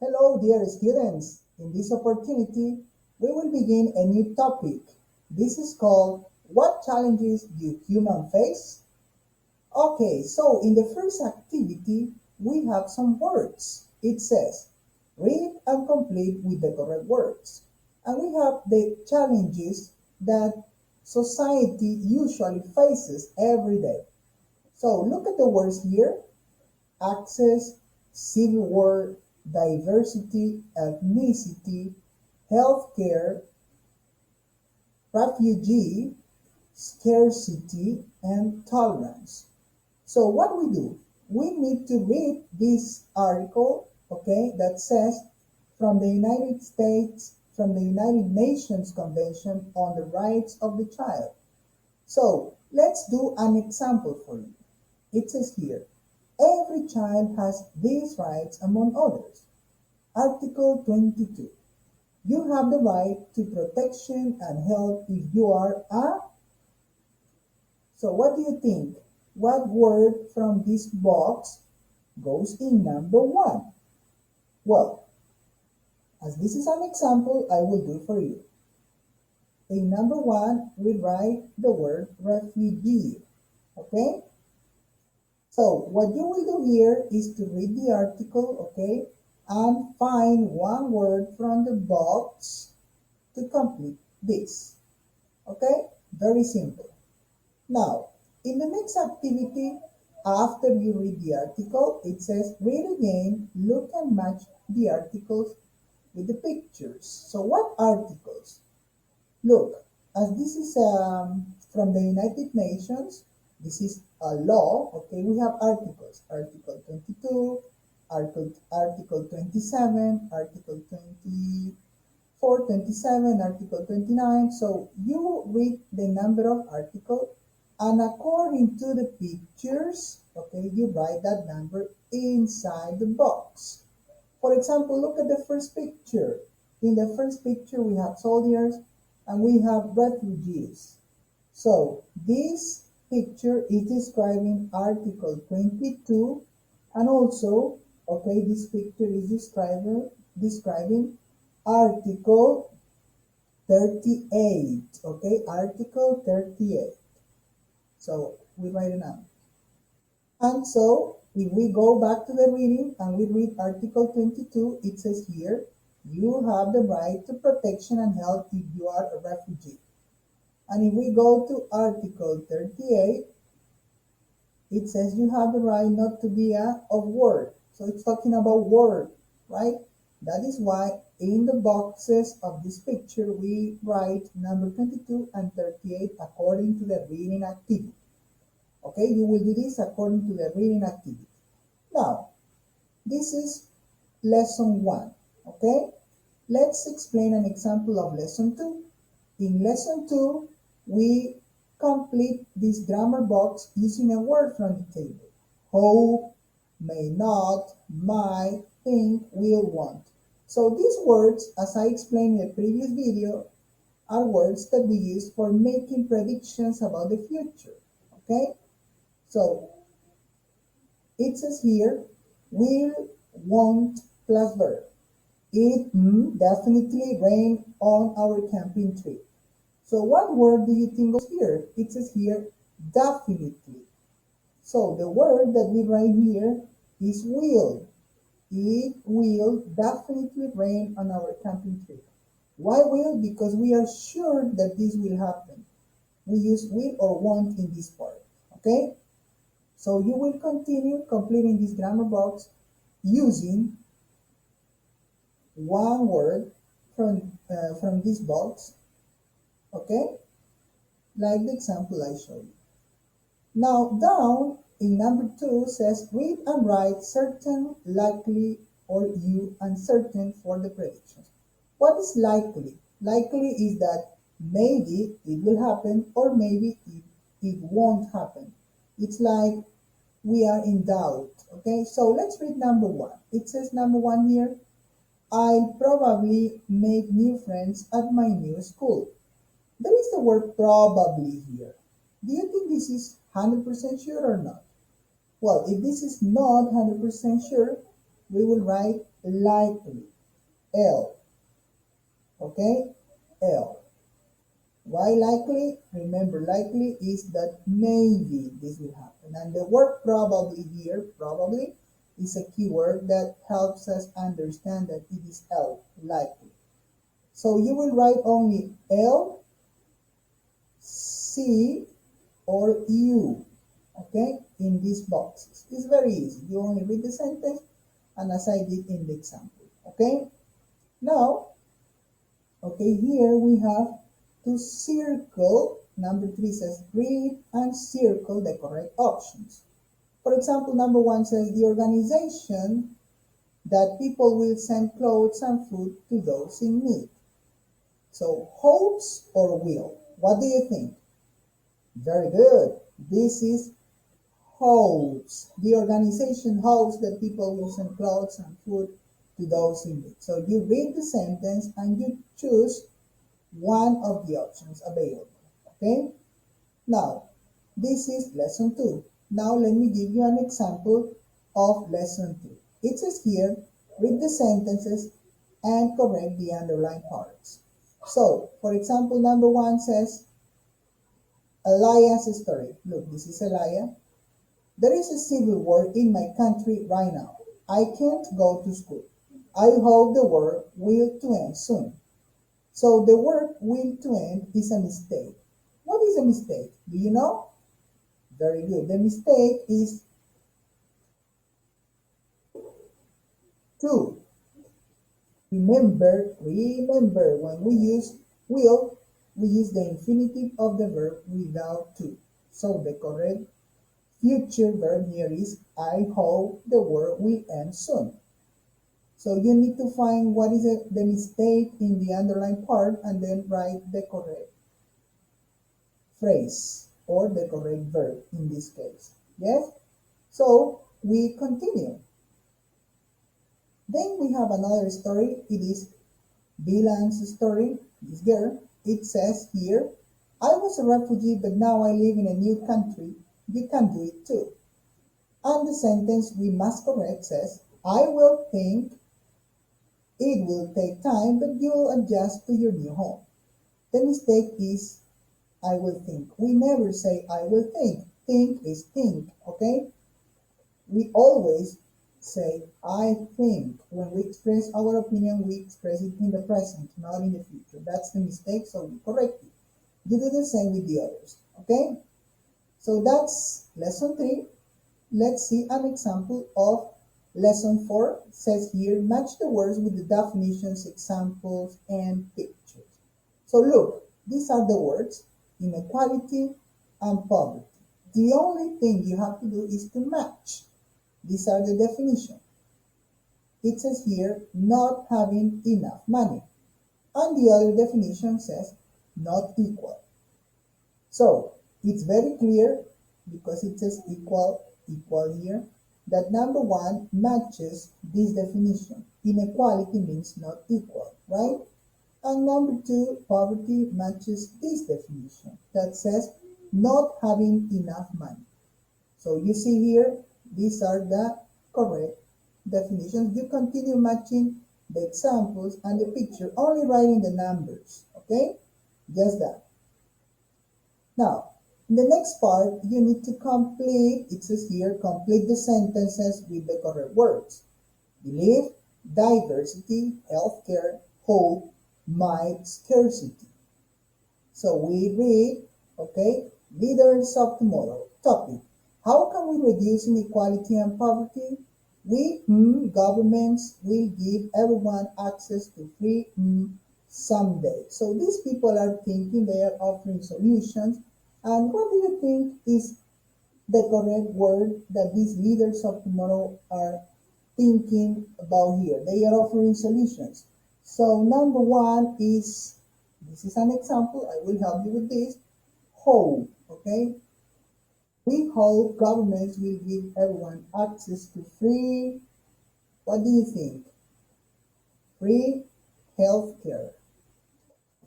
Hello, dear students. In this opportunity, we will begin a new topic. This is called What Challenges Do Humans Face? Okay, so in the first activity, we have some words. It says, read and complete with the correct words. And we have the challenges that society usually faces every day. So look at the words here: access, civil war, diversity, ethnicity, healthcare, refugee, scarcity, and tolerance. So what we do, we need to read this article, okay, that says from the United States, from the United Nations Convention on the Rights of the Child. So let's do an example for you. It says here, every child has these rights among others. Article 22. You have the right to protection and help if you are a. So what do you think? What word from this box goes in number one? Well, as this is an example, I will do for you. In number one, we write the word refugee. Okay? So what you will do here is to read the article, okay, and find one word from the box to complete this. Okay? Very simple. Now, in the next activity, after you read the article, it says read again, look and match the articles with the pictures. So what articles? Look, as this is from the United Nations, this is a law, okay, we have articles, Article 22, Article 27, Article 24, 27, Article 29. So you read the number of articles, and according to the pictures, okay, you write that number inside the box. For example, look at the first picture. In the first picture, we have soldiers and we have refugees. So this picture is describing Article 22, and also, okay, this picture is describing Article 38. Okay, Article 38. So we write it down. And so if we go back to the reading and we read Article 22, it says here, you have the right to protection and help if you are a refugee. And if we go to Article 38, it says you have the right not to be of word. So it's talking about word, right? That is why in the boxes of this picture, we write number 22 and 38 according to the reading activity. Okay, you will do this according to the reading activity. Now, this is lesson one. Okay, let's explain an example of lesson two. In lesson two, we complete this grammar box using a word from the table. Hope, may not, might, think, will, want. So these words, as I explained in the previous video, are words that we use for making predictions about the future. Okay, so it says here, will, won't plus verb. It definitely rain on our camping trip. So what word do you think goes here? It says here, definitely. So the word that we write here is will. It will definitely rain on our camping trip. Why will? Because we are sure that this will happen. We use will or want in this part. Okay? So you will continue completing this grammar box using one word from this box, okay? Like the example I showed you. Now down in number two says read and write certain, likely, or you uncertain for the predictions. What is likely? Likely is that maybe it will happen or maybe it won't happen. It's like we are in doubt. Okay, so let's read number one. It says number one here, I'll probably make new friends at my new school. There is the word probably here. Do you think this is 100% sure or not? Well, if this is not 100% sure, we will write likely. L. Okay? L. Why likely? Remember, likely is that maybe this will happen. And the word probably here, probably, is a keyword that helps us understand that it is L, likely. So you will write only L, C, or U, okay, in these boxes. It's very easy. You only read the sentence and as I did in the example, okay? Now, okay, here we have to circle. Number 3 says read and circle the correct options. For example, number 1 says the organization that people will send clothes and food to those in need. So hopes or will? What do you think? Very good. This is hopes. The organization hopes that people will send clothes and food to those in need. So you read the sentence and you choose one of the options available. Okay? Now, this is lesson 2. Now let me give you an example of lesson 3. It says here, read the sentences and correct the underlined parts. So, for example, number 1 says, Elias' story. Look, this is Elias. There is a civil war in my country right now. I can't go to school. I hope the war will to end soon. So the word will to end is a mistake. What is a mistake? Do you know? Very good. The mistake is to. Remember, when we use will, we use the infinitive of the verb without to. So the correct future verb here is I hope the war will end soon. So you need to find what is the mistake in the underlined part and then write the correct phrase or the correct verb in this case. Yes? So we continue. Then we have another story. It is Bilan's story, this girl. It says here, I was a refugee, but now I live in a new country. You can do it too. And the sentence we must correct says, I will think it will take time, but you'll adjust to your new home. The mistake is I will think. We never say I will think. Think is think, okay? We always say I think. When we express our opinion, we express it in the present, not in the future. That's the mistake, so we correct it. You do the same with the others, okay? So that's lesson 3. Let's see an example of lesson 4. It says here, match the words with the definitions, examples, and pictures. So look, these are the words, inequality and poverty. The only thing you have to do is to match. These are the definitions. It says here, not having enough money. And the other definition says, not equal. So, it's very clear, because it says equal here, that number 1 matches this definition. Inequality means not equal, right? And number 2, poverty matches this definition that says not having enough money. So you see here, these are the correct definitions. You continue matching the examples and the picture, only writing the numbers, okay? Just that. Now, in the next part, you need to complete, it says here, complete the sentences with the correct words. Belief, diversity, healthcare, hope, might, scarcity. So we read, okay, leaders of tomorrow. Topic, how can we reduce inequality and poverty? We, governments will give everyone access to free someday. So these people are thinking, they are offering solutions. And what do you think is the correct word that these leaders of tomorrow are thinking about here? They are offering solutions. So number 1 is, this is an example, I will help you with this, hope, okay? We hope governments will give everyone access to free, what do you think? Free healthcare,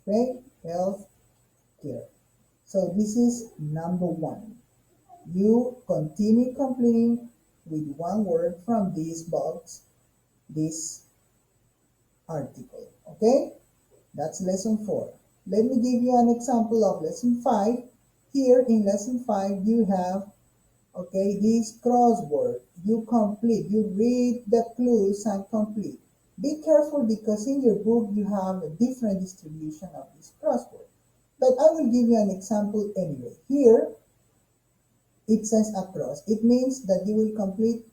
okay? Healthcare. So this is number 1. You continue completing with one word from this box, this article. Okay, that's lesson 4. Let me give you an example of lesson 5. Here in lesson 5 you have, okay, this crossword. You complete, you read the clues and complete. Be careful because in your book you have a different distribution of this crossword. But I will give you an example anyway. Here it says across. It means that you will complete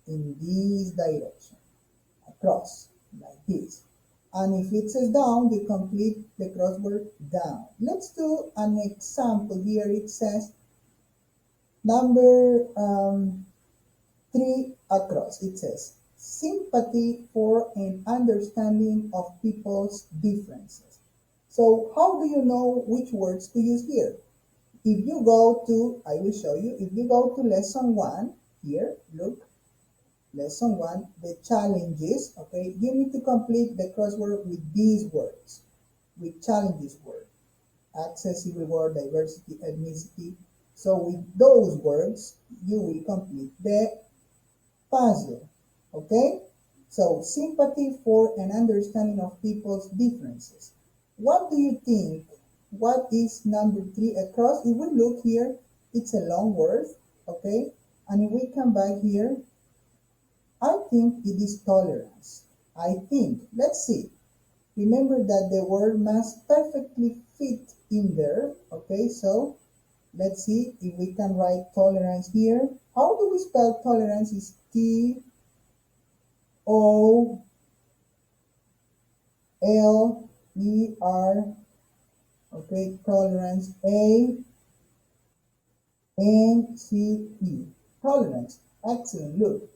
in this direction, across, like this. And if it says down, you complete the crossword down. Let's do an example here. It says number 3 across. It says sympathy for and understanding of people's differences. So how do you know which words to use here? If you go to, I will show you, if you go to lesson 1, here, look, lesson 1, the challenges, okay, you need to complete the crossword with these words, with challenges word, accessible word, diversity, ethnicity. So with those words, you will complete the puzzle, okay? So sympathy for and understanding of people's differences. What do you think? What is number 3 across? If we look here, it's a long word, okay? And if we come back here, I think it is tolerance. I think. Let's see. Remember that the word must perfectly fit in there, okay? So let's see if we can write tolerance here. How do we spell tolerance? Is Toler, okay, tolerance, ANCE, tolerance. Excellent, look.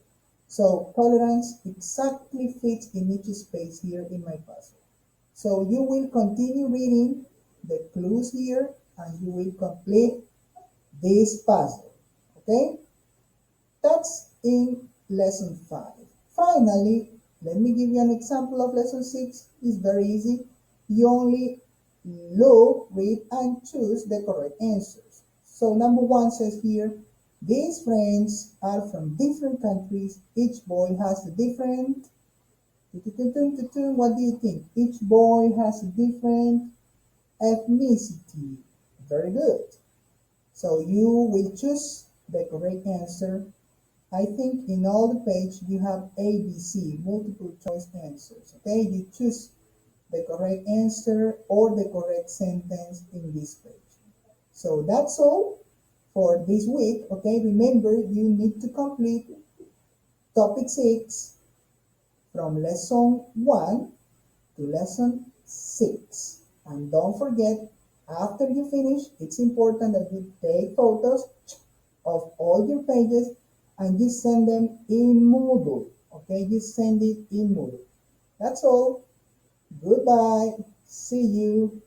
So tolerance exactly fits in each space here in my puzzle. So you will continue reading the clues here and you will complete this puzzle. Okay? That's in lesson 5. Finally, let me give you an example of lesson 6. It's very easy. You only look, read, and choose the correct answers. So number 1 says here, these friends are from different countries. Each boy has a different. What do you think? Each boy has a different ethnicity. Very good. So you will choose the correct answer. I think in all the page you have ABC, multiple choice answers. Okay, you choose the correct answer or the correct sentence in this page. So that's all for this week. Okay, remember you need to complete topic 6 from lesson 1 to lesson 6. And don't forget, after you finish, it's important that you take photos of all your pages and you send them in Moodle. Okay, you send it in Moodle. That's all. Goodbye. See you.